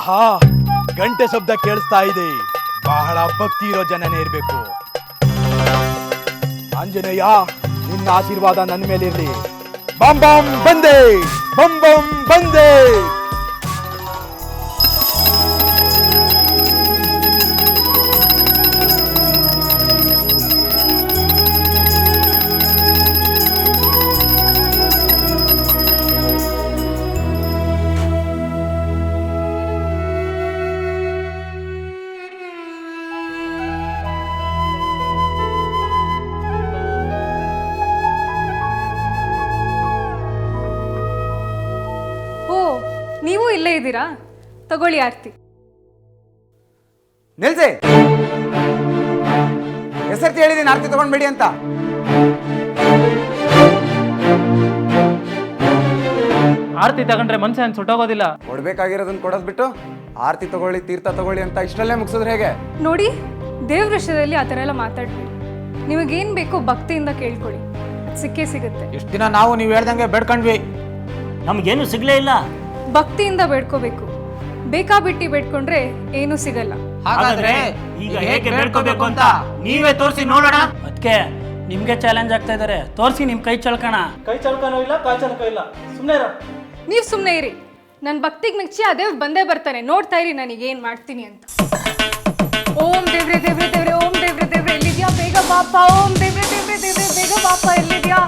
ಆಹಾ, ಗಂಟೆ ಶಬ್ದ ಕೇಳಿಸ್ತಾ ಇದೆ. ಬಹಳ ಭಕ್ತಿ ಇರೋ ಜನನೇ ಇರ್ಬೇಕು. ಆಂಜನೇಯ, ನಿನ್ನ ಆಶೀರ್ವಾದ ನನ್ನ ಮೇಲೆ ಇರ್ಲಿ. ಬಂ ಬಂ ಬಂದೆ, ಬಂ ಬಂ ಬಂದೆ. ನೀವು ಇಲ್ಲೇ ಇದ್ದೀರಾ? ತಗೊಳ್ಳಿ ಆರ್ತಿ. ನಿಲ್ಸಿ, ಹೆಸರ್ತಿ ಹೇಳಿದೀನಿ ಆರ್ತಿ ತಗೊಂಡ್ಬೇಡಿ ಅಂತ. ಆರ್ತಿ ತಗೊಂಡ್ರೆ ಮನ್ಸ ಏನ್ ಸುಟ್ಟೋಗೋದಿಲ್ಲ. ಕೊಡ್ಬೇಕಾಗಿರೋದನ್ನ ಕೊಡೋದ್ ಬಿಟ್ಟು ಆರ್ತಿ ತಗೊಳ್ಳಿ, ತೀರ್ಥ ತಗೊಳ್ಳಿ ಅಂತ ಇಷ್ಟರಲ್ಲೇ ಮುಗಿಸಿದ್ರೆ ಹೇಗೆ? ನೋಡಿ, ದೇವ್ರ ವಿಷಯದಲ್ಲಿ ಆ ಥರ ಎಲ್ಲ ಮಾತಾಡ್ಬೇಡಿ. ನಿಮಗೇನು ಬೇಕೋ ಭಕ್ತಿಯಿಂದ ಕೇಳ್ಕೊಳ್ಳಿ, ಅದು ಸಿಕ್ಕೇ ಸಿಗುತ್ತೆ. ಎಷ್ಟು ದಿನ ನಾವು ನೀವು ಹೇಳ್ದಂಗೆ ಬೇಡ್ಕೊಂಡ್ವಿ, ನಮಗೇನು ಸಿಗ್ಲೇ ಇಲ್ಲ. ಭಕ್ತಿಯಿಂದ ಬೇಡ್ಕೋಬೇಕು. ಬೇಕಾಬಿಟ್ಟಿ ಬೇಡ್ಕೊಂಡ್ರೆ ಏನೂ ಸಿಗಲ್ಲ. ಹಾಗಾದ್ರೆ ಈಗ ಹೇಗೆ ಬೇಡ್ಕೋಬೇಕು ಅಂತ ನೀವೇ ತೋರಿಸಿ ನೋಡೋಣ. ಅದಕ್ಕೆ ನಿಮ್ಗೆ ಚಾಲೆಂಜ್ ಆಗ್ತಾ ಇದಾರೆ, ತೋರಿಸಿ ನಿಮ್ ಕೈ ಚಳ್ಕಣ. ಕೈ ಚಳಕನೂ ಇಲ್ಲ, ಕಾಲ್ ಚಳಕ ಇಲ್ಲ. ಸುಮ್ಮನೆ ನೀವು ಸುಮ್ಮನೆ ಇರಿ. ನನ್ನ ಭಕ್ತಿಗೆ ಮೆಚ್ಚಿ ಆ ದೇವ್ರು ಬಂದೇ ಬರ್ತಾನೆ. ನೋಡ್ತಾ ಇರಿ ನನಗೇನು ಮಾಡ್ತೀನಿ ಅಂತ. ಓಂ ದೇವ್ರೆ ದೇವ್ರೆ ದೇವ್ರೆ, ಓಂ ದೇವ್ರೆ ದೇವ್ರೆ ಎಲ್ಲಿದ್ಯಾ ಬೇಗ ಬಾಪ. ಓಂ ದೇವ್ರೆ ದೇವ್ರೆ ದೇವ್ರೆ ಬೇಗ ಬಾಪ, ಎಲ್ಲಿದ್ಯಾ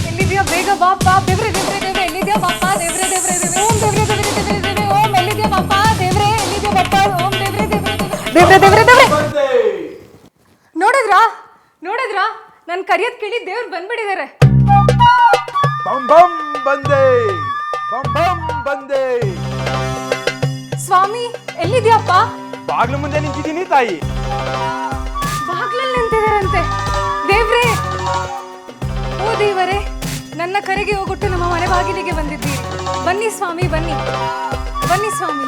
ಎಲ್ಲಿದ್ಯಾ ಬೇಗ ಬಾಪ. ದೇವ್ರೆ ದೇವ್ರೆ ದೇವ್ರೆ ಎಲ್ಲಿದ್ಯಾ ಬಾಪ. ದೇವ್ರೆ ದೇವ್ರೆ ದೇವ್ರೆ, ಓಂ ದೇವ್ರೆ ದೇವ್ರೆ ದೇವ್ರೆ ದೇವ್ರೆ, ಓಂ ಎಲ್ಲಿದ್ಯಾ ಬಾಪ. ದೇವ್ರೆ ಎಲ್ಲಿದ್ಯಾ ಬಾಪ. ಓಂ ದೇವ್ರೆ ದೇವ್ರೆ ದೇವ್ರೆ ದೇವ್ರೆ ದೇವ್ರೆ. ನೋಡಿದ್ರಾ ನೋಡಿದ್ರಾ, ನನ್ನ ಕರಿಯೋದ್ ಕೇಳಿ ದೇವ್ರು ಬಂದ್ಬಿಟ್ಟಿದ್ದಾರೆ. ಬಂ ಬಂ ಬಂದೆ, ಬಂ ಬಂ ಬಂದೆ. ಸ್ವಾಮಿ ಎಲ್ಲಿದ್ಯಪ್ಪ? ಬಾಗ್ಲು ಮುಂದೆ ನಿಂತಿದ್ದೀನಿ ತಾಯಿ. ಬಾಗ್ಲಲ್ಲಿ ನಿಂತಿದಾರಂತೆ. ದೇವ್ರೇ, ಓ ದೇವರೇ, ನನ್ನ ಕರೆಗೆ ಹೋಗೊಟ್ಟು ನಮ್ಮ ಮನೆ ಬಾಗಿಲಿಗೆ ಬಂದಿದ್ದೀರಿ. ಬನ್ನಿ ಸ್ವಾಮಿ, ಬನ್ನಿ ಬನ್ನಿ ಸ್ವಾಮಿ,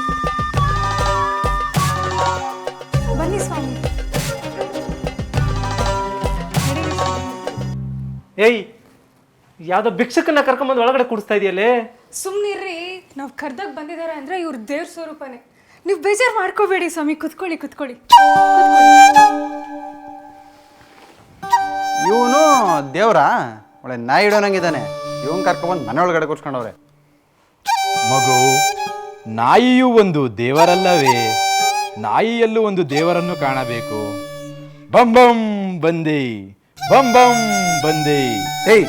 ಬನ್ನಿ ಸ್ವಾಮಿ. ನಡೀರಿ ಸ್ವಾಮಿ. ಏಯ್, ಯಾವ್ದೋ ಭಿಕ್ಷಕನ್ನ ಕರ್ಕೊಂಬಂದು ಒಳಗಡೆ ಕೂಡಿಸ್ತಾ ಇದೆಯಲ್ಲೇ. ಸುಮ್ನಿರ್ರಿ, ನಾವು ಕರ್ದಾಗ ಬಂದಿದ್ದಾರೆ ಅಂದ್ರೆ ಇವ್ರ ದೇವ್ರ ಸ್ವರೂಪನೇ. ನೀವು ಬೇಜಾರು ಮಾಡ್ಕೋಬೇಡಿ ಸ್ವಾಮಿ. ಕುತ್ಕೊಳ್ಳಿ ಕುತ್ಕೊಳ್ಳಿ ಇವನು ದೇವ್ರಾ? ಒಳ್ಳೆ ನಾಯಿ ಇಡೋನಂಗಿದ್ದಾನೆ. ಇವನ್ ಕರ್ಕೊಂಡ್ಬಂದು ಮನೆ ಒಳಗಡೆ ಕೂರ್ಸ್ಕೊಂಡವ್ರೆ. ಮಗು, ನಾಯಿಯೂ ಒಂದು ದೇವರಲ್ಲವೇ? ನಾಯಿಯಲ್ಲೂ ಒಂದು ದೇವರನ್ನು ಕಾಣಬೇಕು. ಬಂ ಬಂ ಬಂದೆ, ಬಂ ಬಂ ಬಂದೆ. ಏಯ್,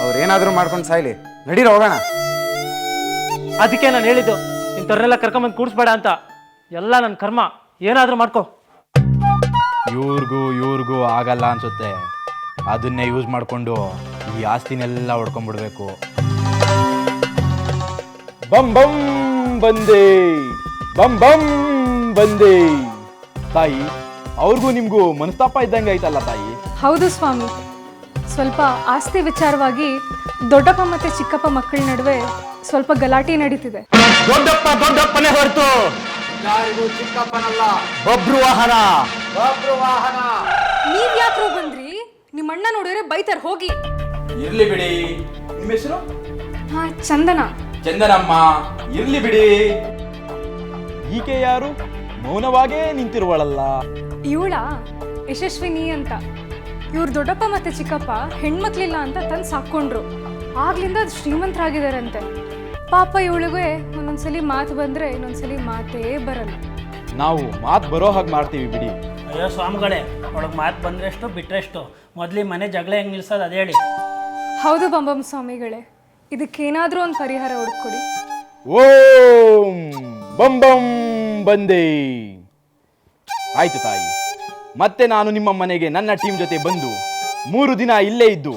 ಅವ್ರೇನಾದ್ರೂ ಮಾಡ್ಕೊಂಡು ಸಾಯ್ಲಿ, ನಡೀರ ಹೋಗೋಣ. ಅದಕ್ಕೆ ನಾನು ಹೇಳಿದ್ದು ಇಂಥವ್ರನ್ನೆಲ್ಲ ಕರ್ಕೊಂಬಂದು ಕೂಡಿಸ್ಬೇಡ ಅಂತ. ಎಲ್ಲ ನನ್ನ ಕರ್ಮ, ಏನಾದರೂ ಮಾಡ್ಕೋ. ಇವ್ರಿಗೂ ಆಗಲ್ಲ ಅನ್ಸುತ್ತೆ. ಅದನ್ನೇ ಯೂಸ್ ಮಾಡಿಕೊಂಡು ಈ ಆಸ್ತಿನೆಲ್ಲ ಹೊಡ್ಕೊಂಡ್ಬಿಡ್ಬೇಕು. ಬಂ ಬಂ ಬಂದೆ, ಬಂ ಬಂ ಬಂದೆ. ತಾಯಿ, ಅವ್ರಿಗೂ ನಿಮ್ಗೂ ಮನಸ್ತಾಪ ಇದ್ದಂಗೆ ಆಯ್ತಲ್ಲ ತಾಯಿ? ಹೌದು ಸ್ವಾಮಿ, ಸ್ವಲ್ಪ ಆಸ್ತಿ ವಿಚಾರವಾಗಿ ದೊಡ್ಡಪ್ಪ ಮತ್ತೆ ಚಿಕ್ಕಪ್ಪ ಮಕ್ಕಳ ನಡುವೆ ಸ್ವಲ್ಪ ಗಲಾಟೆ ನಡೀತಿದೆ. ದೊಡ್ಡಪ್ಪನೇ ಹೊರತು ಯಾರಿಗೂ ಚಿಕ್ಕಪ್ಪನಲ್ಲ, ಒಬ್ರು ವಾಹನ. ನೀವ್ ಯಾಕ್ರೋ ಬಂದ್ರಿ? ನಿಮ್ಮ ಅಣ್ಣ ನೋಡಿದ್ರೆ ಬೈತಾರ, ಹೋಗಿ. ಇರ್ಲಿ ಬಿಡಿ. ನಿಮ್ಮ ಹೆಸರು? ಹಾ, ಚಂದನ. ಚಂದನಮ್ಮ, ಇರ್ಲಿ ಬಿಡಿ. ಈಕೆ ಯಾರು? ಮೌನವಾಗೇ ನಿಂತಿರುವಳಲ್ಲ. ಇವಳ ಯಶಸ್ವಿನಿ ಅಂತ. ಇವ್ರ ದೊಡ್ಡಪ್ಪ ಮತ್ತೆ ಚಿಕ್ಕಪ್ಪ ಹೆಣ್ಮಕ್ಳಿಲ್ಲ ಅಂತ ತಂದು ಸಾಕೊಂಡ್ರು. ಆಗ್ಲಿಂದ ಅದು ಶ್ರೀಮಂತರಾಗಿದಾರಂತೆ. ಪಾಪ ಇವಳಿಗೆ ಒಂದೊಂದ್ಸಲಿ ಮಾತು ಬಂದ್ರೆ ಇನ್ನೊಂದ್ಸಲಿ ಮಾತೇ ಬರಲ್ಲ. ನಾವು ಮಾತು ಬರೋ ಹಾಗೆ ಮಾಡ್ತೀವಿ ಬಿಡಿ. ಅಯ್ಯೋ ಸ್ವಾಮಿಗಳೇ, ಒಳಗೆ ಮಾತು ಬಂದ್ರೆಷ್ಟು ಬಿಟ್ರೆಷ್ಟು. ಮೊದಲಿ ಮನೆ ಜಗಳ ಹೆಂಗೆ ನಿಲ್ಸೋದು ಅದೇ ಹೇಳಿ. ಹೌದು ಬಂಬಂ ಸ್ವಾಮಿಗಳೇ, ಇದಕ್ಕೇನಾದ್ರೂ ಒಂದು ಪರಿಹಾರ ಹುಡುಕೊಡಿ. ಓಂ ಬಂ ಬಂ ಬಂದೆ. ಆಯ್ತು ತಾಯಿ, ಮತ್ತೆ ನಾನು ನಿಮ್ಮ ಮನೆಗೆ ನನ್ನ ಟೀಮ್ ಜೊತೆ ಬಂದು 3 ದಿನ ಇಲ್ಲೇ ಇದ್ದು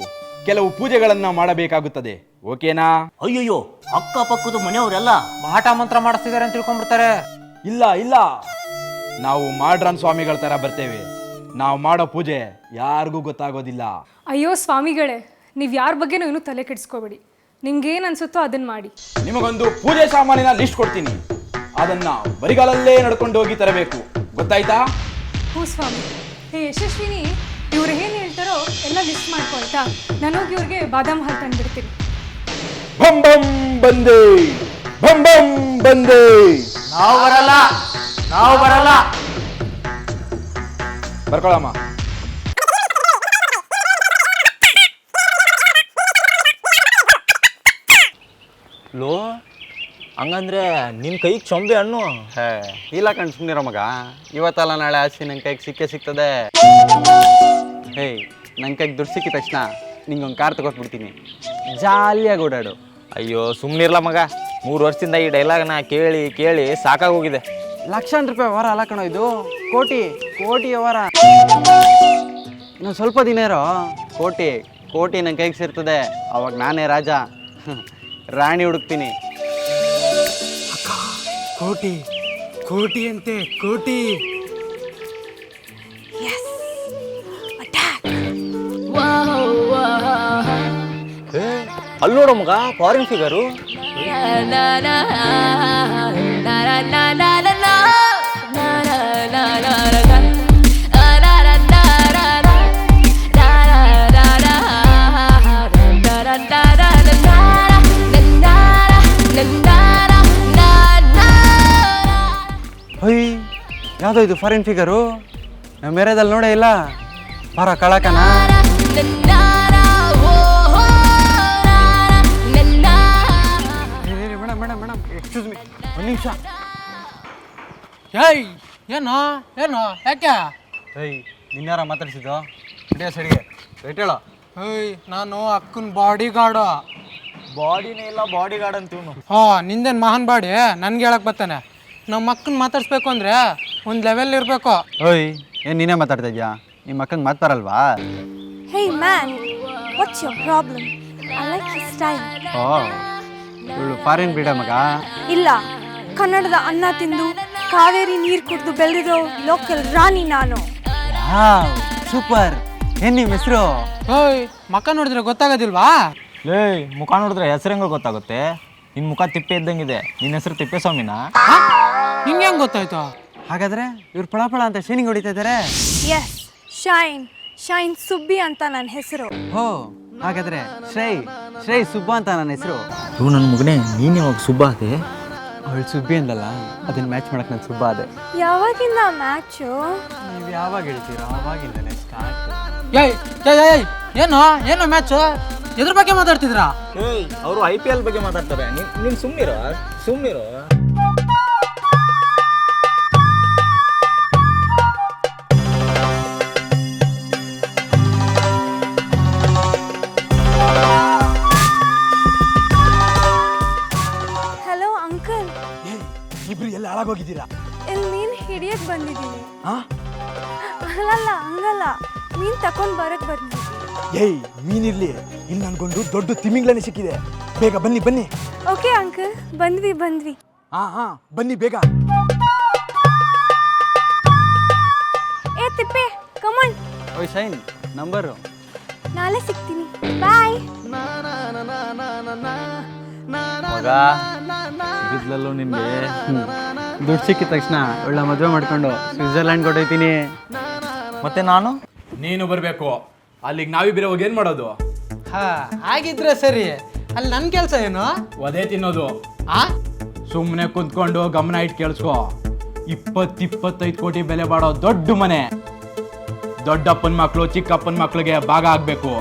ಕೆಲವು ಪೂಜೆಗಳನ್ನ ಮಾಡಬೇಕಾಗುತ್ತದೆ. ಓಕೆನಾ? ಅಯ್ಯಯ್ಯೋ, ಅಕ್ಕಪಕ್ಕದ ಮನೆಯವರೆಲ್ಲ ಮಾಟ ಮಂತ್ರ ಮಾಡಿಸ್ತಿದ್ದಾರೆ ಅಂತ ತಿಳ್ಕೊಂಡ್ಬಿಡ್ತಾರೆ. ಇಲ್ಲ ಇಲ್ಲ, ನಾವು ಮಾಡ್ರನ್ ಸ್ವಾಮಿಗಳ ತರ ಬರ್ತೇವೆ. ನಾವು ಮಾಡೋ ಪೂಜೆ ಯಾರಿಗೂ ಗೊತ್ತಾಗೋದಿಲ್ಲ. ಅಯ್ಯೋ ಸ್ವಾಮಿಗಳೇ, ನೀವು ಯಾರ ಬಗ್ಗೆನೂ ಇನ್ನೂ ತಲೆ ಕೆಡಿಸ್ಕೋಬೇಡಿ. ನಿಮ್ಗೇನು ಅನ್ಸುತ್ತೋ ಅದನ್ನ ಮಾಡಿ. ನಿಮಗೊಂದು ಪೂಜೆ ಸಾಮಾನಿನ ಲಿಸ್ಟ್ ಕೊಡ್ತೀನಿ. ಅದನ್ನ ಬರಿಗಾಲಲ್ಲೇ ನಡ್ಕೊಂಡು ಹೋಗಿ ತರಬೇಕು. ಗೊತ್ತಾಯ್ತಾ? ಹ್ಞೂ ಸ್ವಾಮಿ. ಹೇ ಯಶಸ್ವಿನಿ, ಇವ್ರು ಏನು ಹೇಳ್ತಾರೋ ಎಲ್ಲ ಲಿಸ್ಟ್ ಮಾಡ್ಕೊ ಆಯ್ತಾ? ನಾನು ಹೋಗಿ ಇವ್ರಿಗೆ ಬಾದಾಮ್ ಹಾಲು ತಂದ್ಬಿಡ್ತೀನಿ. ಬಂ ಬಂ ಬಂದೆ, ಬಂ ಬಂ ಬಂದೆ. ನಾವು ಬರಲ್ಲ, ನಾವು ಬರಲ್ಲ. ಬರ್ಕೊಳಮ್ಮ. ಲೋ ಹಂಗಂದ್ರೆ ನಿನ್ನ ಕೈಗೆ ಚೊಂಬೆ ಹಣ್ಣು. ಹೇ ಇಲ್ಲ ಕಣ್ ಸುಮ್ಮನಿರೋ ಮಗ, ಇವತ್ತಲ್ಲ ನಾಳೆ ಆಸ್ತಿ ನನ್ನ ಕೈಗೆ ಸಿಕ್ಕೇ ಸಿಗ್ತದೆ. ಹೇಯ್ ನನ್ನ ಕೈಗೆ ದುಡ್ಡು ಸಿಕ್ಕಿದ ತಕ್ಷಣ ನಿಂಗೊಂದು ಕಾರ್ ತಗೊಟ್ಬಿಡ್ತೀನಿ, ಜಾಲಿಯಾಗಿ ಓಡಾಡು. ಅಯ್ಯೋ ಸುಮ್ಮನಿರ್ಲ ಮಗ, 3 ವರ್ಷದಿಂದ ಈ ಡೈಲಾಗ್ನ ಕೇಳಿ ಕೇಳಿ ಸಾಕಾಗೋಗಿದೆ. ಲಕ್ಷಾಂತರ ರೂಪಾಯಿ ವಾರ ಅಲ್ಲ ಕಣೋ ಇದು, ಕೋಟಿ ಕೋಟಿ ವಾರ. ಇನ್ನೊಂದು ಸ್ವಲ್ಪ ದಿನ ಇರೋ, ಕೋಟಿ ಕೋಟಿ ನನ್ನ ಕೈಗೆ ಸೇರ್ತದೆ. ಅವಾಗ ನಾನೇ ರಾಜ, ರಾಣಿ ಹುಡುಕ್ತೀನಿ. ಕೋಟಿ ಕೋಟಿ ಅಂತೆ, ಕೋಟಿ. ಅಲ್ಲಿ ನೋಡೋ ಮಗ, ಫಾರಿನ್ ಫಿಗರು. ಹೊಯ್ ಯಾವುದೋ ಇದು ಫಾರಿನ್ ಫಿಗರು, ನಮ್ಮ ಏರಿಯಾದಲ್ಲಿ ನೋಡೇ ಇಲ್ಲ. ಬರ ಕಳಕನ. Madam madam madam excuse me, ಒಂದು ನಿಮಿಷ. ಏಯ್ ಏನು ಏನು ಯಾಕೆ? ಏಯ್ ನಿನ್ನಾರ ಮಾತಾಡ್ಸಿದ್ದು? ಸಡಿಗೆ ಸಡಿಗೆ ರೇಟ್ ಹೇಳೋ. ಏಯ್ ನಾನು ಅಕ್ಕನ ಬಾಡಿ ಗಾರ್ಡು. ಬಾಡಿನೇ ಇಲ್ಲ ಬಾಡಿ ಗಾರ್ಡ್ ಅಂತೀವ್ನು. ನಿಂದೇನು ಮಹಾನ್ ಬಾಡಿ ನನ್ಗೆ ಹೇಳಕ್ ಬರ್ತಾನೆ. ನಮ್ಮ ಅಕ್ಕನ ಮಾತಾಡ್ಸ್ಬೇಕು ಅಂದ್ರೆ ಒಂದು ಲೆವೆಲ್ ಇರಬೇಕು. ಓಯ್ ಏನು ನೀನೇ ಮಾತಾಡ್ತಾ ಇದೆಯಾ? ನಿಮ್ಮ ಅಕ್ಕಂಗೆ ಮಾತು ಬರಲ್ವಾ? Hey man, what's your problem? I like his style. ಓ ಇವಳು ಫಾರಿನ್ ಬಿಡ ಮಗ. ಇಲ್ಲ, ಕನ್ನಡದ ಅನ್ನ ತಿಂದು ಕಾವೇರಿ ನೀರು ಕುಡಿದು ಬೆಳೆದಿರೋ ಲೋಕಲ್ ರಾಣಿ ನಾನು. ಸೂಪರ್. ಏನು ನಿಮ್ಮ ಹೆಸರು? ಓಯ್ ಮಕ್ಕ ನೋಡಿದ್ರೆ ಗೊತ್ತಾಗೋದಿಲ್ವಾ? ಲೇ ಮುಖ ನೋಡಿದ್ರೆ ಹೆಸರು ಹೆಂಗೆ ಗೊತ್ತಾಗುತ್ತೆ? ನಿನ್ನ ಮುಖ ತಿಪ್ಪೆ ಇದ್ದಂಗಿದೆ. ನಿನ್ನ ಹೆಸರು ತಿಪ್ಪೇಸ್ವಾಮಿನಾ? ನಿಂಗೆ ಹೆಂಗೆ ಗೊತ್ತಾಯ್ತು? ಹಾಗಾದ್ರೆ ಇವ್ರು ಪಳಪಳ ಅಂತ ಶೈನಿಂಗ್ ಹೊಡಿತಾ ಇದ್ದಾರೆ. ಎಸ್, ಶೈನ್ ಸುಬ್ಬಿ ಅಂತ ನನ್ನ ಹೆಸರು. ಹೋ ಹಾಗಾದ್ರೆ ಶ್ರೈ ಸುಬ್ಬ ಅಂತ ನನ್ನ ಹೆಸರು. ಇವು ನನ್ನ ಮಗನೇ, ನೀನು ಯಾವಾಗ ಸುಬ್ಬ ಅದೇ? ಅವಳು ಸುಬ್ಬಿ ಅಂದಲ್ಲ, ಅದನ್ನ ಮ್ಯಾಚ್ ಮಾಡಕ್ ನಾನು ಸುಬ್ಬ ಅದೇ. ಯಾವಾಗಿಂದ ಮ್ಯಾಚು? ನೀವು ಯಾವಾಗ ಹೇಳ್ತೀರೋ ಅವಾಗಿಂದಲೇ ಸ್ಟಾರ್ಟ್. ಏಯ್ ಏಯ್ ಏಯ್ ಏನು ಏನು ಮ್ಯಾಚು? ಎದ್ರ ಬಗ್ಗೆ ಮಾತಾಡ್ತಿದ್ರಾ? ಏಯ್ ಅವರು IPL ಬಗ್ಗೆ ಮಾತಾಡ್ತಾರೆ. ನೀನು ಸುಮ್ಮನಿರೋ ಸುಮ್ಮನಿರೋ. ಹಲೋ ಅಂಕಲ್, ಇಬ್ರು ಎಲ್ಲ ಹಾಳಾಗೋಗಿದ್ದೀರಾ? ಇಲ್ಲಿ ಮೀನು ಹಿಡಿಯಕ್ ಬಂದಿದ್ದೀನಿ. ಅಲ್ಲಲ್ಲ ಹಂಗಲ್ಲ, ಮೀನು ತಕೊಂಡ್ ಬರಕ್ ಬಂದಿದ್ದೀನಿ. ಏಯ್ ಮೀನಿರ್ಲಿ, ಇಲ್ಲಿ ನನ್ಗೊಂದು ದೊಡ್ಡ ತಿಮಿಂಗ್ಲನೆ ಸಿಕ್ಕಿದೆ. ಬೇಗ ಬನ್ನಿ ಬನ್ನಿ. ಓಕೆ ಅಂಕಲ್, ಬಂದ್ವಿ. ಹಾ ಬನ್ನಿ ಬೇಗ. ಏ ತಿಪ್ಪೆ, ಕಮಾನ್. ಓಯ್ ಶೈನ್, ನಂಬರು. ನಾಳೆ ಸಿಗ್ತೀನಿ, ಬಾಯ್. ಮಗ ಬಿದ್ಲಲ್ಲೂ ನಿನ್ಗೆ ದುಡ್ಡು ಸಿಕ್ಕಿದ ತಕ್ಷಣ ಒಳ್ಳೆ ಮದುವೆ ಮಾಡ್ಕೊಂಡು ಸ್ವಿಟ್ಜರ್ಲ್ಯಾಂಡ್ ಕೊಟ್ಟೋಯ್ತೀನಿ. ಮತ್ತೆ ನಾನು? ನೀನು ಬರಬೇಕು. ಅಲ್ಲಿಗೆ ನಾವಿಬ್ಬರೇ ಹೋಗಿ ಏನು ಮಾಡೋದು? ಆಗಿದ್ರೆ ಸರಿ, ಅಲ್ಲಿ ನನ್ನ ಕೆಲಸ ಏನು? ಒದೇ ತಿನ್ನೋದು. ಸುಮ್ಮನೆ ಕುಂತ್ಕೊಂಡು ಗಮನ ಇಟ್ಟು ಕೇಳಿಸ್ಕೊ. 20-25 ಕೋಟಿ ಬೆಲೆ ಬಾಳೋ ದೊಡ್ಡ ಮನೆ. ದೊಡ್ಡಪ್ಪನ ಮಕ್ಕಳು ಚಿಕ್ಕಪ್ಪನ ಮಕ್ಕಳಿಗೆ ಭಾಗ ಆಗಬೇಕು.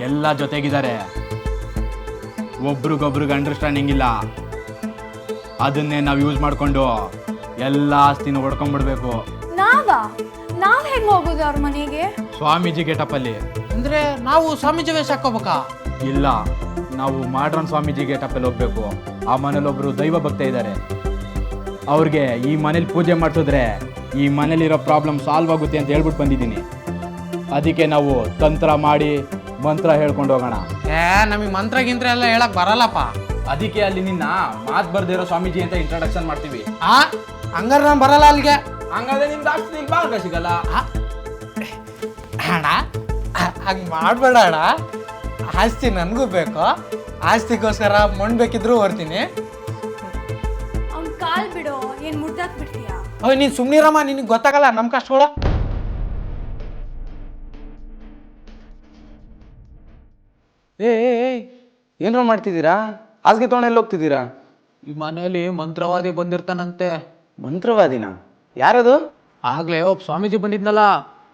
ಎಲ್ಲ ಜೊತೆಗಿದ್ದಾರೆ, ಒಬ್ರಿಗೊಬ್ರಿಗೆ ಅಂಡರ್ಸ್ಟ್ಯಾಂಡಿಂಗ್ ಇಲ್ಲ. ಅದನ್ನೇ ನಾವು ಯೂಸ್ ಮಾಡಿಕೊಂಡು ಎಲ್ಲ ಆಸ್ತಿನ ಹೊಡ್ಕೊಂಡ್ಬಿಡ್ಬೇಕು. ನಾವ್ ಹೆಂಗ್ ಹೋಗೋದು ಅವ್ರ ಮನೆಗೆ? ಸ್ವಾಮೀಜಿ ಗೆಟಪ್ಪಲ್ಲಿ. ಅಂದ್ರೆ ನಾವು ಸ್ವಾಮೀಜಿ ವೇಷ ಹಾಕೋಬೇಕಾ? ಇಲ್ಲ, ನಾವು ಮಾಡ್ರನ್ ಸ್ವಾಮೀಜಿ ಗೆಟಪ್ಪಲ್ಲಿ ಹೋಗ್ಬೇಕು. ಆ ಮನೇಲಿ ಒಬ್ರು ದೈವ ಭಕ್ತ ಇದ್ದಾರೆ. ಅವ್ರಿಗೆ ಈ ಮನೇಲಿ ಪೂಜೆ ಮಾಡಿಸಿದ್ರೆ ಈ ಮನೇಲಿರೋ ಪ್ರಾಬ್ಲಮ್ ಸಾಲ್ವ್ ಆಗುತ್ತೆ ಅಂತ ಹೇಳ್ಬಿಟ್ಟು ಬಂದಿದ್ದೀನಿ. ಅದಕ್ಕೆ ನಾವು ತಂತ್ರ ಮಾಡಿ ಮಂತ್ರ ಹೇಳ್ಕೊಂಡು ಹೋಗೋಣ. ನಮಗೆ ಮಂತ್ರ ಗಿಂತ್ರ ಎಲ್ಲ ಹೇಳಕ್ ಬರಲ್ಲಪ್ಪ. ಅದಕ್ಕೆ ಅಲ್ಲಿ ನಿನ್ನ ಮಾತು ಬರ್ದಿರೋ ಸ್ವಾಮೀಜಿ ಅಂತ ಇಂಟ್ರಡಕ್ಷನ್ ಮಾಡ್ತೀವಿ. ಹಂಗಾರೆ ನಾನು ಬರಲ್ಲ ಅಲ್ಲಿಗೆ. ಹಂಗಾದ್ರೆ ನಿಮ್ದು ಆಸ್ತಿ ಭಾಗ ಸಿಗಲ್ಲ. ಅಣ್ಣ ಹಂಗೆ ಮಾಡಬೇಡ ಅಣ್ಣ, ಆಸ್ತಿ ನನಗೂ ಬೇಕು. ಆಸ್ತಿಗೋಸ್ಕರ ಮಣ್ಣು ಬೇಕಿದ್ರು ಹೊರ್ತೀನಿ. ಅವ್ನ್ ಕಾಲ್ ಬಿಡೋ, ಏನ್ ಮುಡ್ದಾಕ್ ಬಿಡ್ತೀಯಾ? ಓಯ್ ನೀನು ಸುಮ್ಮನಿರಮ್ಮ, ನಿನಗೆ ಗೊತ್ತಾಗಲ್ಲ ನಮ್ಮ ಕಷ್ಟಗಳು. ಏಯ್ ಏನಾರು ಮಾಡ್ತಿದ್ದೀರಾ? ಹಾಸಿಗೆ ತೊಗೊಂಡು ಎಲ್ಲಿ ಹೋಗ್ತಿದ್ದೀರಾ? ಈ ಮನೇಲಿ ಮಂತ್ರವಾದಿ ಬಂದಿರ್ತಾನಂತೆ. ಮಂತ್ರವಾದಿನ? ಯಾರದು? ಆಗ್ಲೇ ಒಬ್ಬ ಸ್ವಾಮೀಜಿ ಬಂದಿದ್ನಲ್ಲ,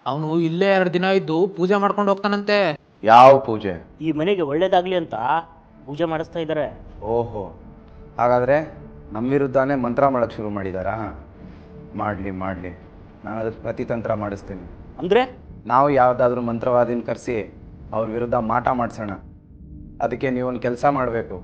ಅವನು ಇಲ್ಲೇ 2 ದಿನ ಇದ್ದು ಪೂಜೆ ಮಾಡ್ಕೊಂಡು ಹೋಗ್ತಾನಂತೆ. ಯಾವ ಪೂಜೆ? ಈ ಮನೆಗೆ ಒಳ್ಳೇದಾಗ್ಲಿ ಅಂತ ಪೂಜೆ ಮಾಡಿಸ್ತಾ ಇದ್ದಾರೆ. ಓಹೋ, ಹಾಗಾದರೆ ನಮ್ಮ ವಿರುದ್ಧನೇ ಮಂತ್ರ ಮಾಡೋಕ್ಕೆ ಶುರು ಮಾಡಿದಾರಾ? ಮಾಡಲಿ ಮಾಡಲಿ, ನಾನು ಅದಕ್ಕೆ ಪ್ರತಿತಂತ್ರ ಮಾಡಿಸ್ತೀನಿ. ಅಂದ್ರೆ ನಾವು ಯಾವುದಾದ್ರೂ ಮಂತ್ರವಾದಿನ ಕರೆಸಿ ಅವ್ರ ವಿರುದ್ಧ ಮಾಟ ಮಾಡಿಸೋಣ. ಅದಕ್ಕೆ ನೀವೊಂದು ಕೆಲಸ ಮಾಡಬೇಕು.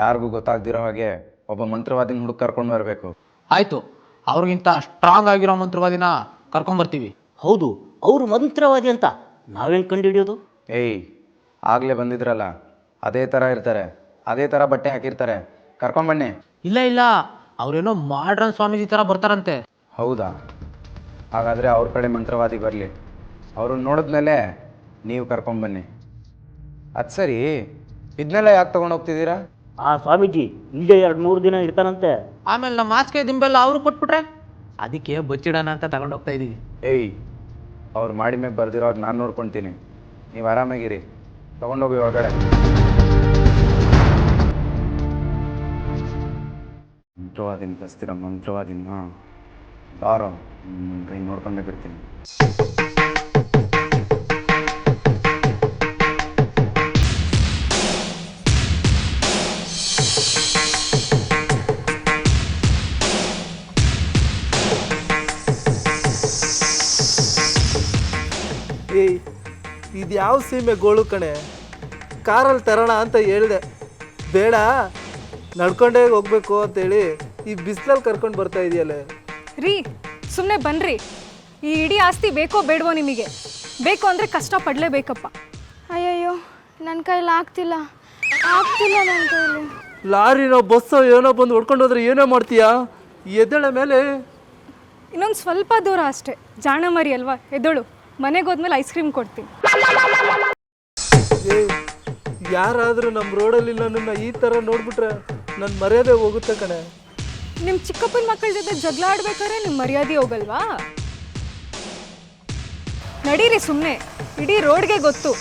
ಯಾರಿಗೂ ಗೊತ್ತಾಗ್ದಿರೋ ಹಾಗೆ ಒಬ್ಬ ಮಂತ್ರವಾದಿನ ಹುಡುಗ ಕರ್ಕೊಂಡು ಬರಬೇಕು. ಆಯ್ತು, ಅವ್ರಿಗಿಂತ ಸ್ಟ್ರಾಂಗ್ ಆಗಿರೋ ಮಂತ್ರವಾದಿನ ಕರ್ಕೊಂಬರ್ತೀವಿ. ಹೌದು, ಅವರು ಮಂತ್ರವಾದಿ ಅಂತ ನಾವೇನು ಕಂಡು ಹಿಡಿಯೋದು? ಏಯ್, ಆಗಲೇ ಬಂದಿದ್ರಲ್ಲ, ಅದೇ ಥರ ಇರ್ತಾರೆ, ಅದೇ ಥರ ಬಟ್ಟೆ ಹಾಕಿರ್ತಾರೆ, ಕರ್ಕೊಂಬನ್ನಿ. ಇಲ್ಲ ಇಲ್ಲ, ಅವ್ರೇನೋ ಮಾಡ್ರನ್ ಸ್ವಾಮೀಜಿ ಥರ ಬರ್ತಾರಂತೆ. ಹೌದಾ? ಹಾಗಾದರೆ ಅವ್ರ ಕಡೆ ಮಂತ್ರವಾದಿ ಬರಲಿ. ಅವ್ರನ್ನ ನೋಡಿದ್ಮೇಲೆ ನೀವು ಕರ್ಕೊಂಬನ್ನಿ. ಅದು ಸರಿ, ಇದನ್ನೆಲ್ಲ ಯಾಕೆ ತೊಗೊಂಡೋಗ್ತಿದ್ದೀರಾ? ಆ ಸ್ವಾಮೀಜಿ ಇಲ್ಲೇ 2-3 ದಿನ ಇರ್ತಾನಂತೆ. ಆಮೇಲೆ ನಮ್ಮ ಮಾಸ್ಕೆ ದಿಂಬೆಲ್ಲ ಅವರು ಕೊಟ್ಬಿಟ್ರೆ ಅದಕ್ಕೆ ಬಚ್ಚಿಡೋಣ ಅಂತ ತಗೊಂಡೋಗ್ತಾ ಇದ್ದೀವಿ. ಏಯ್, ಅವ್ರು ಮಾಡಿ ಮೇಲೆ ಬರ್ದಿರೋವಾಗ ನಾನು ನೋಡ್ಕೊತೀನಿ. ನೀವು ಆರಾಮಾಗಿರಿ, ತೊಗೊಂಡೋಗಿ ಹೊರಗಡೆ. ಮಂತ್ರವಾದಿನ ಕಳಿಸ್ತೀರ? ಮಂತ್ರವಾದಿನ ಯಾರೋ ನೋಡ್ಕೊಂಡೇ ಬಿಡ್ತೀನಿ. ಏಯ್, ಇದು ಯಾವ ಸೀಮೆ ಗೋಳು ಕಣೆ? ಕಾರಲ್ಲಿ ತರೋಣ ಅಂತ ಹೇಳಿದೆ, ಬೇಡ ನಡ್ಕೊಂಡೇ ಹೋಗ್ಬೇಕು ಅಂತೇಳಿ ಈ ಬಿಸಿಲಲ್ಲಿ ಕರ್ಕೊಂಡು ಬರ್ತಾ ಇದೆಯಲ್ಲ. ರೀ ಸುಮ್ಮನೆ ಬನ್ರಿ. ಈ ಇಡೀ ಆಸ್ತಿ ಬೇಕೋ ಬೇಡವೋ ನಿಮಗೆ? ಬೇಕು ಅಂದರೆ ಕಷ್ಟ ಪಡಲೇಬೇಕಪ್ಪ. ಅಯ್ಯಯ್ಯೋ, ನನ್ನ ಕೈಲಿ ಆಗ್ತಿಲ್ಲ ನನ್ನ ಕೈಲಿ. ಲಾರಿನೋ ಬಸ್ಸೋ ಏನೋ ಬಂದು ಹೊಡ್ಕೊಂಡು ಹೋದ್ರೆ ಏನೋ ಮಾಡ್ತೀಯಾ? ಎದ್ದೇಳ ಮೇಲೆ. ಇನ್ನೊಂದು ಸ್ವಲ್ಪ ದೂರ ಅಷ್ಟೇ, ಜಾಣ ಮರಿ ಅಲ್ವಾ, ಎದ್ದಳು. ಮನೆಗೆ ಹೋದ್ಮೇಲೆ ಐಸ್ ಕ್ರೀಮ್ ಕೊಡ್ತೀನಿ. ಏ, ಯಾರಾದರೂ ನಮ್ಮ ರೋಡಲ್ಲಿ ನನ್ನನ್ನು ಈ ಥರ ನೋಡ್ಬಿಟ್ರೆ ನನ್ನ ಮರ್ಯಾದೆ ಹೋಗುತ್ತೆ ಕಣೆ. ನಿಮ್ಮ ಚಿಕ್ಕಪ್ಪನ ಮಕ್ಕಳ ಜೊತೆ ಜಗಳ ಆಡ್ಬೇಕಾದ್ರೆ ನಿಮ್ಮ ಮರ್ಯಾದೆ ಹೋಗಲ್ವಾ? ನಡೀರಿ ಸುಮ್ಮನೆ, ಇಡೀ ರೋಡ್ಗೆ ಗೊತ್ತು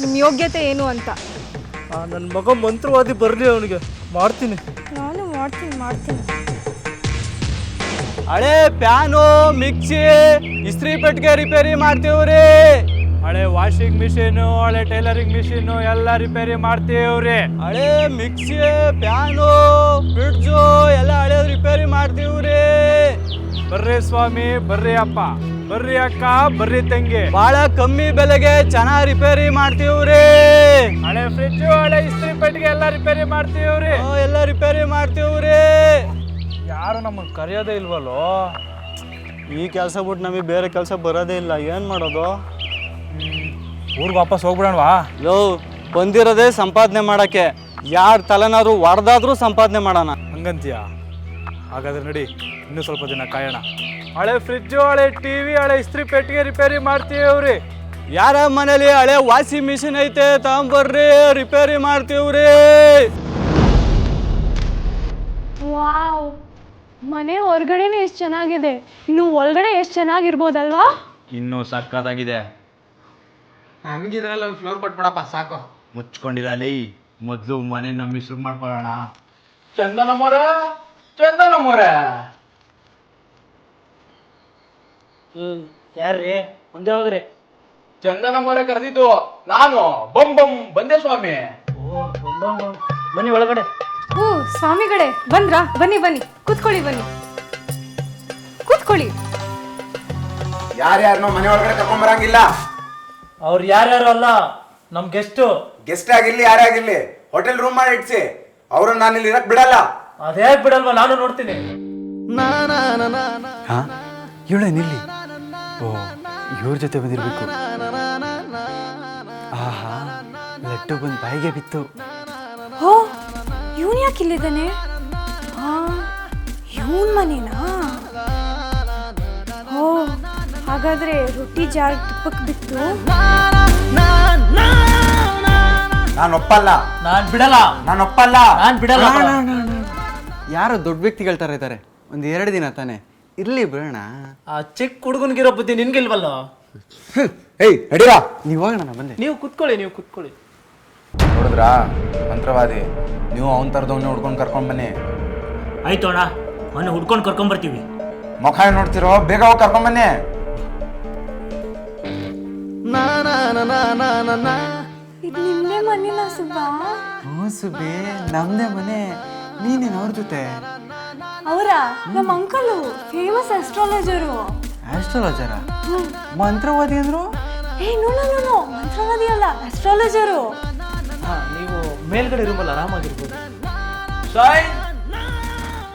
ನಿಮ್ಮ ಯೋಗ್ಯತೆ ಏನು ಅಂತ. ನನ್ನ ಮಗ ಮಂತ್ರವಾದಿ ಬರಲಿ, ಅವನಿಗೆ ಮಾಡ್ತೀನಿ. ನಾನು ಮಾಡ್ತೀನಿ. ಹಳೆ ಪ್ಯಾನು, ಮಿಕ್ಸಿ, ಇಸ್ತ್ರಿ ಪೆಟ್ಟಿಗೆ ರಿಪೇರಿ ಮಾಡ್ತೀವ್ರಿ. ಹಳೆ ವಾಷಿಂಗ್ ಮಿಷಿನು, ಹಳೆ ಟೈಲರಿಂಗ್ ಮಿಷಿನು ಎಲ್ಲ ರಿಪೇರಿ ಮಾಡ್ತೀವ್ರಿ. ಹಳೆ ಮಿಕ್ಸಿ, ಪ್ಯಾನು, ಫ್ರಿಡ್ಜು ಎಲ್ಲ ಹಳೆ ರಿಪೇರಿ ಮಾಡ್ತೀವ್ರಿ. ಬರ್ರಿ ಸ್ವಾಮಿ, ಬರ್ರಿ ಅಪ್ಪ, ಬರ್ರಿ ಅಕ್ಕ, ಬರ್ರಿ ತಂಗಿ. ಬಹಳ ಕಮ್ಮಿ ಬೆಲೆಗೆ ಚೆನ್ನಾಗಿ ರಿಪೇರಿ ಮಾಡ್ತೀವ್ರಿ. ಹಳೆ ಫ್ರಿಡ್ಜು, ಹಳೆ ಇಸ್ತ್ರಿ ಪೆಟ್ಟಿಗೆ ಎಲ್ಲ ರಿಪೇರಿ ಮಾಡ್ತೀವ್ರಿ. ಎಲ್ಲ ರಿಪೇರಿ ಮಾಡ್ತೀವ್ರಿ. ಯಾರು ನಮ್ಮನ್ನು ಕರೆಯೋದೇ ಇಲ್ವಲ್ಲೋ? ಈ ಕೆಲಸ ಬಿಟ್ಟು ನಮಗೆ ಬೇರೆ ಕೆಲಸ ಬರೋದೇ ಇಲ್ಲ, ಏನು ಮಾಡೋದು? ಊರಿಗೆ ವಾಪಸ್ ಹೋಗ್ಬಿಡೋಣವಾ? ಲೋ, ಬಂದಿರೋದೇ ಸಂಪಾದನೆ ಮಾಡೋಕ್ಕೆ, ಯಾರ ತಲೆನಾದ್ರು ಹೊಡೆದಾದ್ರೂ ಸಂಪಾದನೆ ಮಾಡೋಣ. ಹಂಗಂತೀಯ? ಹಾಗಾದ್ರೆ ನಡಿ, ಇನ್ನೂ ಸ್ವಲ್ಪ ದಿನ ಕಾಯೋಣ. ಹಳೆ ಫ್ರಿಡ್ಜು, ಹಳೆ ಟಿವಿ, ಹಳೆ ಇಸ್ತ್ರಿ ಪೆಟ್ಟಿಗೆ ರಿಪೇರಿ ಮಾಡ್ತೀವ್ರಿ. ಯಾರ ಮನೇಲಿ ಹಳೆ ವಾಷಿಂಗ್ ಮಿಷಿನ್ ಐತೆ ತಗೊಂಬರ್ರಿ, ರಿಪೇರಿ ಮಾಡ್ತೀವ್ರಿ. ವಾವ್, ಮನೆ ಹೊರಗಡೆನೇ ಎಷ್ಟು ಚೆನ್ನಾಗಿದೆ, ಇನ್ನು ಒಳಗಡೆ ಎಷ್ಟು ಚೆನ್ನಾಗಿರ್ಬೋದಲ್ವಾ? ಇನ್ನೂ ಸಕ್ಕತ್ತಾಗಿದೆ. ನಮಗಿದ್ರಲ್ಲ ಒಂದು ಫ್ಲೋರ್ ಕೊಟ್ಬಿಡಪ್ಪ ಸಾಕು. ಮುಚ್ಕೊಂಡಿರಲಿ, ಮೊದಲು ಮನೆ ನಮ್ಮ ಶುರು ಮಾಡ್ಕೊಳ್ಳೋಣ. ಚಂದನ ಮೊರ. ಯಾರ್ರಿ ಮುಂದೆ ಹೋಗ್ರಿ. ಚಂದನ ಮೊರೆ ಕರೆದಿದ್ದು ನಾನು. ಬಂದೆ ಸ್ವಾಮಿ. ಬನ್ನಿ ಒಳಗಡೆ. ಓ ಸ್ವಾಮಿಗಳೇ ಬಂದ್ರಾ? ಬನ್ನಿ ಕೂತ್ಕೊಳ್ಳಿ, ಕೂತ್ಕೊಳ್ಳಿ. ಯಾರ್ಯಾರನ್ನೋ ಮನೆ ಒಳಗಡೆ ಕರ್ಕೊಂಬರಂಗಿಲ್ಲ. ಅವ್ರು ಯಾರ್ಯಾರು ಅಲ್ಲ, ನಮ್ ಗೆಸ್ಟು. ಗೆಸ್ಟ್ ಆಗಿರ್ಲಿ ಯಾರೇ ಆಗಿರ್ಲಿ, ಹೋಟೆಲ್ ರೂಮ್ ಮಾಡಿ ಇಡ್ಸಿ. ಅವ್ರನ್ನ ನಾನು ಇಲ್ಲಿ ಇರಕ್ ಬಿಡಲ್ಲ. ಅದೇ ಬಿಡಲ್ವಾ, ನಾನು ನೋಡ್ತೀನಿ. ಇವಳೇನಿಲ್ಲಿ? ಓ, ಇವ್ರ ಜೊತೆ ಬಂದಿರ್ಬೇಕು. ಆಹಾ, ಲಡ್ಡು ಬಂದು ಬಾಯಿಗೆ ಬಿತ್ತು. ಹೋ, ಇವನು ಯಾಕೆ ಇಲ್ಲಿದ್ದಾನೆ? ಇವನ್ ಮನೇನಾ? ಓ, ಹಾಗಾದ್ರೆ ರೊಟ್ಟಿ ಜಾರ್ ತುಪ್ಪಕ್ಕೆ ಬಿತ್ತು. ನಾನು ಒಪ್ಪಲ್ಲ. ನಾನ್ ಬಿಡಲ್ಲ. ನಾನ್ ಬಿಡಲ್ಲ. ಯಾರೋ ದೊಡ್ಡ ವ್ಯಕ್ತಿಗಳ ಥರ ಇದ್ದಾರೆ. ಒಂದು 2 ದಿನ ತಾನೆ ಇರ್ಲಿ ಬಿಡೋಣ. ಆ ಚಿಕ್ಕ ಹುಡುಗನ್ಗಿರೋ ಬುದ್ಧಿ ನಿನ್ಗಿಲ್ವಲ್ಲ? ಏಯ್ ನಡೀರಾ, ನೀವು ಹೋಗೋಣ, ನಾನು ಬಂದೆ. ನೀವು ಕುತ್ಕೊಳ್ಳಿ. ನೋಡಿದ್ರಾ ಮಂತ್ರವಾದಿ ನೀವು ಅವನ ಥರದವನ್ನೇ ಹುಡ್ಕೊಂಡು ಕರ್ಕೊಂಡು ಬನ್ನಿ. ಆಯ್ತು ಅಣ್ಣ, ಮೊನ್ನೆ ಹುಡ್ಕೊಂಡು ಕರ್ಕೊಂಬರ್ತೀವಿ. ಮುಖ ನೋಡ್ತಿರೋ, ಬೇಗ ಹೋಗಿ ಕರ್ಕೊಂಬನ್ನಿ. ಇದು ನಿಮ್ಮದೇ ಮನೇನ ಸುಬ್ಬ? ಹ್ಞೂ ಸುಬ್ಬಿ, ನಮ್ಮದೇ ಮನೆ. ನೀನೇನು ಅವ್ರ ಜೊತೆ? ಅವರ ನಮ್ಮ ಅಂಕಲು ಫೇಮಸ್ ಅಸ್ಟ್ರಾಲಜರು. ಆಸ್ಟ್ರಾಲಜರ? ಮಂತ್ರವಾದಿ ಅಂದ್ರು? ನೋ ಮಂತ್ರವಾದಿ ಅಲ್ಲ, ಅಸ್ಟ್ರಾಲಜರು. ನೀವು ಮೇಲ್ಗಡೆ ರೂಮಲ್ಲಿ ಆರಾಮಾಗಿರ್ಬೋದು.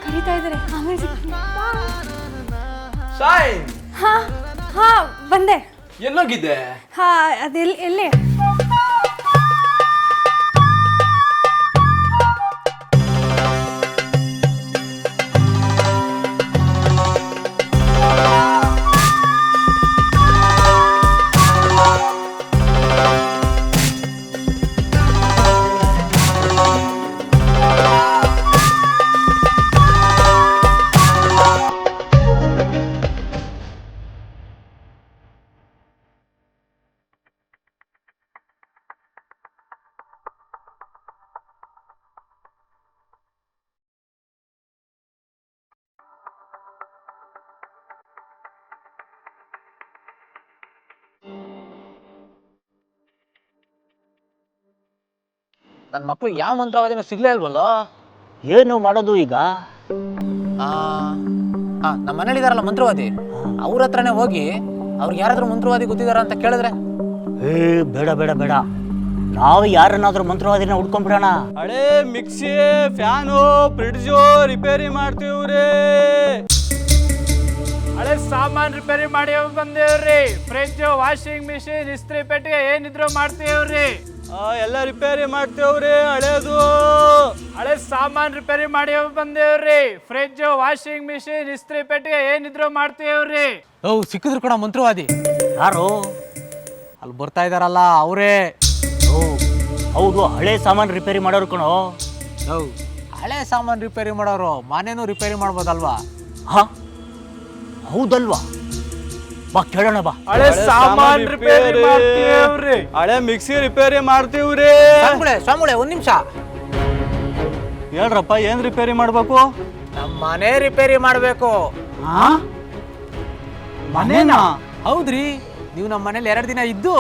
ಕರೀತಾ ಇದ್ದಾರೆ, ಆಮೇಲೆ ಸಿಗ್ತೀನಿ. ಶಾಯ್ನ್, ಹಾ ಹಾ ಬಂದೆ. ಎಲ್ಲೋಗಿದ್ದೆ? ಹಾ ಅದೆಲ್ಲಿ ಎಲ್ಲಿ? ನನ್ನ ಮಕ್ಳು ಯಾವ ಮಂತ್ರವಾದಿನೂ ಸಿಗ್ಲೇ ಇಲ್ವಲ್ಲ, ಏನು ಮಾಡೋದು ಈಗ? ನಮ್ಮ ಮನೇಲಿದಾರಲ್ಲ ಮಂತ್ರವಾದಿ, ಅವ್ರ ಹತ್ರನೇ ಹೋಗಿ ಅವ್ರಿಗೆ ಯಾರಾದ್ರೂ ಮಂತ್ರವಾದಿ ಗೊತ್ತಿದಾರ ಅಂತ ಕೇಳಿದ್ರೆ. ಬೇಡ ಬೇಡ ಬೇಡ, ನಾವು ಯಾರನ್ನಾದ್ರೂ ಮಂತ್ರವಾದಿನ ಹುಡ್ಕೊಂಡ್ಬಿಡೋಣ. ಹಳೆ ಮಿಕ್ಸಿ, ಫ್ಯಾನು, ಫ್ರಿಡ್ಜು ರಿಪೇರಿ ಮಾಡ್ತೀವ್ರಿ. ಹಳೆ ಸಾಮಾನು ರಿಪೇರಿ ಮಾಡಿ ಬಂದೇವ್ರಿ. ಫ್ರಿಜ್, ವಾಷಿಂಗ್ ಮಿಷಿನ್, ಇಸ್ತ್ರಿ ಪೆಟ್ಟಿಗೆ ಏನಿದ್ರು ಮಾಡ್ತೀವ್ರಿ. ಎಲ್ಲ ರಿಪೇರಿ ಮಾಡ್ತೇವ್ರಿ. ಹಳೇದು ಹಳೆ ಸಾಮಾನು ರಿಪೇರಿ ಮಾಡಿ ಬಂದೇವ್ರಿ. ಫ್ರಿಜ್, ವಾಷಿಂಗ್ ಮಿಷಿನ್, ಇಸ್ತ್ರಿ ಪೆಟ್ಟಿಗೆ ಏನಿದ್ರು ಮಾಡ್ತೀವ್ರಿ. ಸಿಕ್ಕಿದ್ರು ಕೂಡ ಮಂತ್ರವಾದಿ. ಯಾರು? ಅಲ್ಲಿ ಬರ್ತಾ ಇದಾರಲ್ಲ ಅವರೇ. ಹೌದು, ಹಳೆ ಸಾಮಾನು ರಿಪೇರಿ ಮಾಡೋರು ಕಣೋ. ಹಳೆ ಸಾಮಾನು ರಿಪೇರಿ ಮಾಡೋರು ಮನೇನೂ ರಿಪೇರಿ ಮಾಡ್ಬೋದಲ್ವಾ? ಹಾ ಹೌದಲ್ವಾ? ಬಾ ಕೇಳೋಣ ಬಾ. ಹಳೆ ಸಾಮಾನು ರಿಪೇರಿ ಮಾಡ್ತೀವ್ರಿ. ಹಳೆ ಮಿಕ್ಸಿ ರಿಪೇರಿ ಮಾಡ್ತೀವ್ರಿ. ಸ್ವಾಮಿಗಳೇ ಒಂದ್ ನಿಮಿಷ. ಹೇಳ್ರಪ್ಪ, ಏನ್ ರಿಪೇರಿ ಮಾಡ್ಬೇಕು? ನಮ್ಮ ಮನೆ ರಿಪೇರಿ ಮಾಡ್ಬೇಕು. ಮನೇನಾ? ಹೌದ್ರಿ, ನೀವು ನಮ್ಮ ಮನೇಲಿ 2 ದಿನ ಇದ್ದು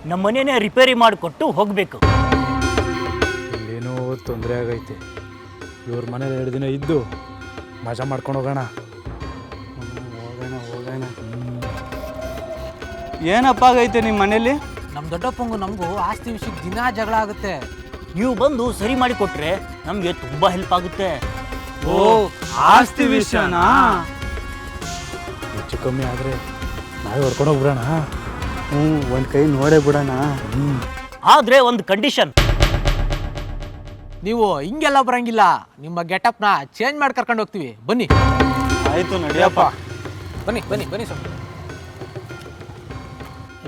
ನಮ್ಮ ಮನೇನೆ ರಿಪೇರಿ ಮಾಡಿಕೊಟ್ಟು ಹೋಗ್ಬೇಕು. ಇಲ್ಲೇನೋ ತೊಂದರೆ ಆಗೈತೆ. ಇವ್ರ ಮನೇಲಿ 2 ದಿನ ಇದ್ದು ಮಜಾ ಮಾಡ್ಕೊಂಡು ಹೋಗೋಣ. ಏನಪ್ಪ ಆಗೈತೆ ನಿಮ್ಮ ಮನೇಲಿ? ನಮ್ಮ ದೊಡ್ಡಪ್ಪಂಗು ನಮಗೂ ಆಸ್ತಿ ವಿಷಯಕ್ಕೆ ದಿನಾ ಜಗಳ ಆಗುತ್ತೆ. ನೀವು ಬಂದು ಸರಿ ಮಾಡಿ ಕೊಟ್ರೆ ನಮ್ಗೆ ತುಂಬಾ ಹೆಲ್ಪ್ ಆಗುತ್ತೆ. ಓ, ಆಸ್ತಿ ವಿಷಯನಾ? ಹೆಚ್ಚು ಕಮ್ಮಿ ಆದರೆ ನಾವೇ ಹೊಡ್ಕೊಂಡು ಹೋಗ್ಬಿಡೋಣ. ಒಂದ್ ಕೈ ನೋಡೇ ಬಿಡೋಣ. ಆದ್ರೆ ಒಂದು ಕಂಡೀಷನ್. ನೀವು ಹಿಂಗೆಲ್ಲ ಬರಂಗಿಲ್ಲ, ನಿಮ್ಮ ಗೆಟಪ್ನ ಚೇಂಜ್ ಮಾಡಿ ಕರ್ಕೊಂಡು ಹೋಗ್ತೀವಿ. ಬನ್ನಿ. ಆಯ್ತು, ನಡಿಯಪ್ಪ. ಬನ್ನಿ ಬನ್ನಿ ಬನ್ನಿ ಸ್ವಾಮಿ.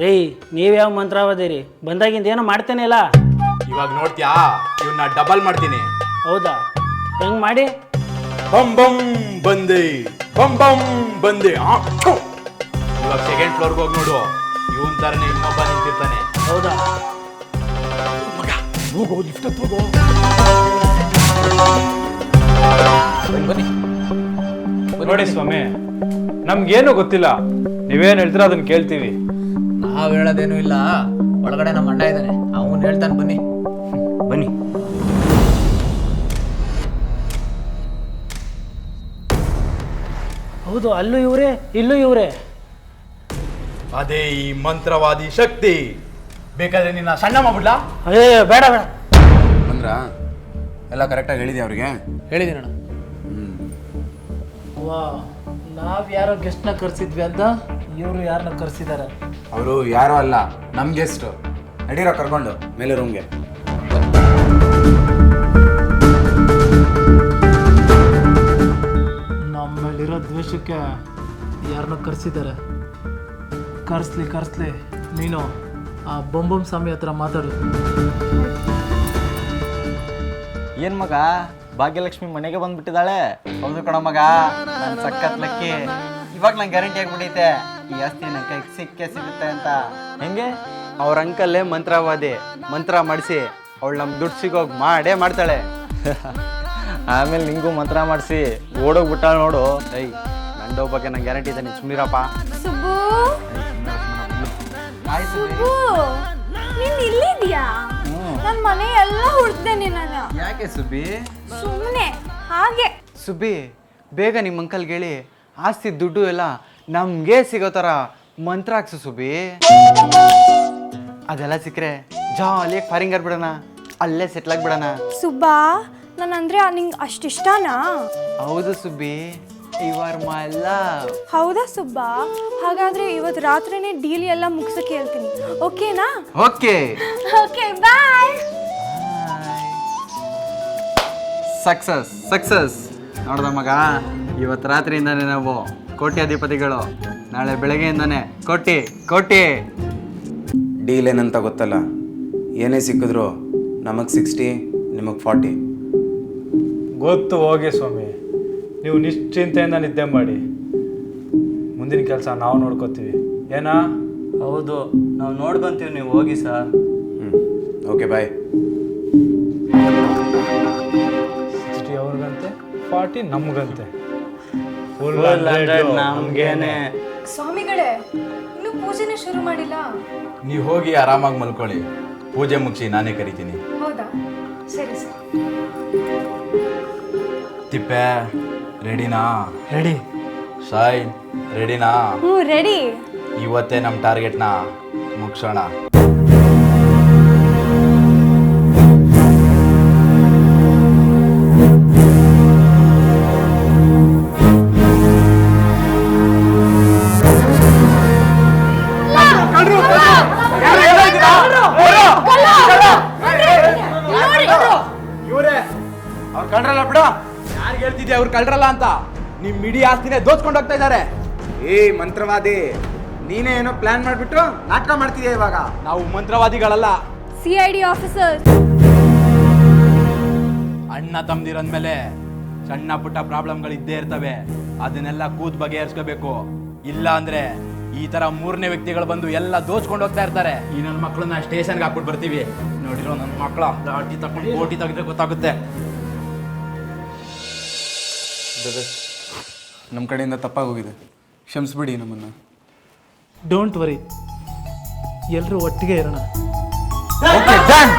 ರೀ, ನೀವ್ಯಾವ ಮಂತ್ರವಾದಿರಿ? ಬಂದಾಗಿಂದ ಏನೋ ಮಾಡ್ತೇನೆ ಇಲ್ಲ. ಇವಾಗ ನೋಡ್ತೀಯಾ, ಇವನ್ನ ಡಬಲ್ ಮಾಡ್ತೀನಿ. ಹೌದಾ? ಹೆಂಗ್ ಮಾಡಿ? ಬಂ ಬಂ ಬಂದೆ, ಬಂ ಬಂ ಬಂದೆ. ಇವಾಗ 2nd ಫ್ಲೋರ್ಗೆ ಹೋಗಿ ನೋಡು, ಇವನ್ ತರನೇ ಇನ್ನೊಬ್ಬ ನಿಂತಿರ್ತಾನೆ. ಹೌದಾ? ಹೋಗೋ, ಲಿಫ್ಟ್ ಹೋಗೋ. ಬನ್ನಿ ನೋಡಿ ಸ್ವಾಮಿ, ನಮ್ಗೇನು ಗೊತ್ತಿಲ್ಲ, ನೀವೇನು ಹೇಳ್ತೀರ ಅದನ್ನ ಕೇಳ್ತೀವಿ. ನಾವು ಹೇಳೋದೇನು ಇಲ್ಲ. ಒಳಗಡೆ ನಮ್ಮ ಅಣ್ಣ ಇದ್ದಾನೆ, ಅವನು ಹೇಳ್ತಾನೆ. ಬನ್ನಿ ಬನ್ನಿ. ಹೌದು, ಅಲ್ಲೂ ಇವ್ರೆ, ಇಲ್ಲೂ ಇವ್ರೆ. ಅದೇ ಈ ಮಂತ್ರವಾದಿ ಶಕ್ತಿ. ಬೇಕಾದ್ರೆ ನಿನ್ನ ಸಣ್ಣ ಮಾಡ್ಬಿಡ್ಲಾ? ಅಯ್ಯೋ ಬೇಡ ಬೇಡ. ಅಂದ್ರ ಎಲ್ಲ ಕರೆಕ್ಟಾಗಿ ಹೇಳಿದ್ಯಾ ಅವ್ರಿಗೆ? ಹೇಳಿದ್ದೀನಿ ಅಣ್ಣ. ವಾ, ನಾವ್ ಯಾರೋ ಗೆಸ್ಟ್ನ ಕರ್ಸಿದ್ವಿ ಅಂತ ಇವರು ಯಾರನ್ನ ಕರ್ಸಿದಾರೆ? ಅವರು ಯಾರೋ ಅಲ್ಲ, ನಮ್ ಗೆಸ್ಟ್. ನಡೀರೋ ಕರ್ಕೊಂಡು ಮೇಲೆ ರೂಮ್ಗೆ. ನಮ್ಮಲ್ಲಿರೋ ದ್ವೇಷಕ್ಕೆ ಯಾರನ್ನ ಕರ್ಸಿದ್ದಾರೆ. ಕರ್ಸ್ಲಿ. ನೀನು ಆ ಬೊಂಬಂ ಸ್ವಾಮಿ ಹತ್ರ ಮಾತಾಡು. ಏನ್ ಮಗ, ಭಾಗ್ಯಲಕ್ಷ್ಮಿ ಮನೆಗೆ ಬಂದ್ಬಿಟ್ಟಿದ್ದಾಳೆ? ಹೌದು ಕಣ ಮಗ, ನಾನು ಸಖತ್ ಲಕ್ಕಿ. ಇವಾಗ ನಂಗೆ ಗ್ಯಾರಂಟಿ ಆಗ್ಬಿಟ್ಟೈತೆ ಈ ಆಸ್ತಿ ನನ್ನ ಕೈಗೆ ಸಿಕ್ಕೇ ಸಿಗುತ್ತೆ ಅಂತ. ಹೆಂಗೆ? ಅವ್ರ ಅಂಕಲ್ಲೇ ಮಂತ್ರವಾದಿ. ಮಂತ್ರ ಮಾಡಿಸಿ ಅವಳು ನಮ್ಗೆ ದುಡ್ಡು ಸಿಗೋಗಿ ಮಾಡೇ ಮಾಡ್ತಾಳೆ. ಆಮೇಲೆ ನಿಂಗೂ ಮಂತ್ರ ಮಾಡಿಸಿ ಓಡೋಗ್ಬಿಟ್ಟಾಳ ನೋಡು. ಐ ಗಂಡ ಬಗ್ಗೆ ನಂಗೆ ಗ್ಯಾರಂಟಿ ಇದೆ, ನೀನು ಸುಮ್ಮನಿರಪ್ಪ. ಸುಬ್ಬು ಸುಬ್ಬು ನೀನ್ ಇಲ್ಲಿದ್ಯಾ? ನನ್ನ ಮನೆ ಎಲ್ಲ ಹುಡ್ದೆ ನಿನ್ನ. ಯಾಕೆ ಸುಬ್ಬಿ? ಸುಮ್ಮನೆ ಹಾಗೆ. ಸುಬ್ಬಿ, ಬೇಗ ನಿಮ್ಮ ಅಂಕಲ್ಗೆ ಹೇಳಿ ಆಸ್ತಿ ದುಡ್ಡು ಎಲ್ಲ ನಮಗೆ ಸಿಗೋ ಥರ ಮಂತ್ರ ಹಾಕ್ಸು ಸುಬ್ಬಿ. ಅದೆಲ್ಲ ಸಿಕ್ಕರೆ ಜಾಲಿಯಾಗಿ ಫಾರಿಂಗರ್ ಬಿಡೋಣ, ಅಲ್ಲೇ ಸೆಟ್ಲ್ ಆಗಿಬಿಡೋಣ. ಸುಬ್ಬಾ, ನಾನಂದ್ರೆ ನಿಂಗೆ ಅಷ್ಟಿಷ್ಟನಾ? ಹೌದು Subbi, you are my love. ಹೌದಾ ಸುಬ್ಬಾ? ಹಾಗಾದ್ರೆ ಇವತ್ತು ರಾತ್ರಿನೇ ಡೀಲ್ ಎಲ್ಲ ಮುಗಿಸಕ್ಕೆ ಹೇಳ್ತೀನಿ, ಓಕೆನಾ? Okay okay, bye. Success success. ನೋಡ್ದ ಮಗ, ಇವತ್ತು ರಾತ್ರಿಯಿಂದಾನೆ ನಾವು ಕೋಟ್ಯಾಧಿಪತಿಗಳು, ನಾಳೆ ಬೆಳಗ್ಗೆಯಿಂದಾನೆ ಕೋಟಿ ಕೋಟಿ. ಡೀಲ್ ಏನಂತ ಗೊತ್ತಲ್ಲ, ಏನೇ ಸಿಕ್ಕಿದ್ರು ನಮಗೆ 60, ನಿಮಗೆ 40. ಗೊತ್ತು, ಹೋಗಿ ಸ್ವಾಮಿ. ನೀವು ನಿಶ್ಚಿಂತೆಯಿಂದ ನಿದ್ದೆ ಮಾಡಿ, ಮುಂದಿನ ಕೆಲಸ ನಾವು ನೋಡ್ಕೋತೀವಿ. ಏನಾ? ಹೌದು, ನಾವು ನೋಡ್ಕೊಂತೀವಿ, ನೀವು ಹೋಗಿ ಸರ್. Okay bye. 60 ಅವ್ರಿಗಂತೆ, 40 ನಮ್ಗಂತೆ. ನಮ್ಗೇನೆ. ಸ್ವಾಮಿಗಳೇ, ಇನ್ನು ಪೂಜೆನೇ ಶುರು ಮಾಡಿಲ್ಲ. ನೀವು ಹೋಗಿ ಆರಾಮಾಗಿ ಮಲ್ಕೊಳ್ಳಿ, ಪೂಜೆ ಮುಗಿಸಿ ನಾನೇ ಕರಿತೀನಿ. ಹೌದಾ? ಸರಿ ಸರ್. ತಿಪ್ಪೆ ರೆಡಿನಾ? ರೆಡಿ. ಸಾಯ್ ರೆಡಿನಾ? ರೆಡಿ. ಇವತ್ತೇ ನಮ್ಮ ಟಾರ್ಗೆಟ್ನ ಮುಗಿಸೋಣ. ಅವ್ರು ಕಂಡ್ರಲ್ಲ ಬಿಡು. ಯಾರಿಗೆ ಹೇಳ್ತಿದ್ದೆ ಅವ್ರು ಕಳ್ರಲ್ಲ ಅಂತ? ನಿಮ್ ಇಡೀ ಆಸ್ತಿನೇ ದೋಚ್ಕೊಂಡು ಹೋಗ್ತಾ ಇದ್ದಾರೆ. ಏ ಮಂತ್ರವಾದಿ, ನೀನೇ ಏನೋ ಪ್ಲಾನ್ ಮಾಡಿಬಿಟ್ಟು ನಾಟಕ ಮಾಡ್ತಿದ್ಯಾ ಇವಾಗ. ನಾವು ಮಂತ್ರವಾದಿಗಳಲ್ಲ, CID ಆಫೀಸರ್. ಅಣ್ಣ ತಮ್ಮದಿರಂದ್ಮೇಲೆ ಸಣ್ಣ ಪುಟ್ಟ ಪ್ರಾಬ್ಲಮ್ಗಳು ಇದ್ದೇ ಇರ್ತವೆ, ಅದನ್ನೆಲ್ಲ ಕೂತ್ ಬಗೆಹರಿಸ್ಕೋಬೇಕು. ಇಲ್ಲ ಅಂದ್ರೆ ಈ ತರ ಮೂರನೇ ವ್ಯಕ್ತಿಗಳು ಬಂದು ಎಲ್ಲ ದೋಚ್ಕೊಂಡು ಹೋಗ್ತಾ ಇರ್ತಾರೆ. ಈ ನನ್ನ ಮಕ್ಕಳನ್ನ ಸ್ಟೇಷನ್ಗೆ ಹಾಕ್ಬಿಟ್ಟು ಬರ್ತೀವಿ. ನೋಡಿರೋ ನನ್ನ ಮಕ್ಕಳ ಲಾಟಿ ತಗೊಂಡು ಕೋಟಿ ತೆಗೆದ್ರೆ ಗೊತ್ತಾಗುತ್ತೆ. ನಮ್ಮ ಕಡೆಯಿಂದ ತಪ್ಪಾಗಿ ಹೋಗಿದೆ, ಕ್ಷಮಿಸ್ಬಿಡಿ ನಮ್ಮನ್ನು. ಡೋಂಟ್ ವರಿ, ಎಲ್ಲರೂ ಒಟ್ಟಿಗೆ ಇರೋಣ. Okay done.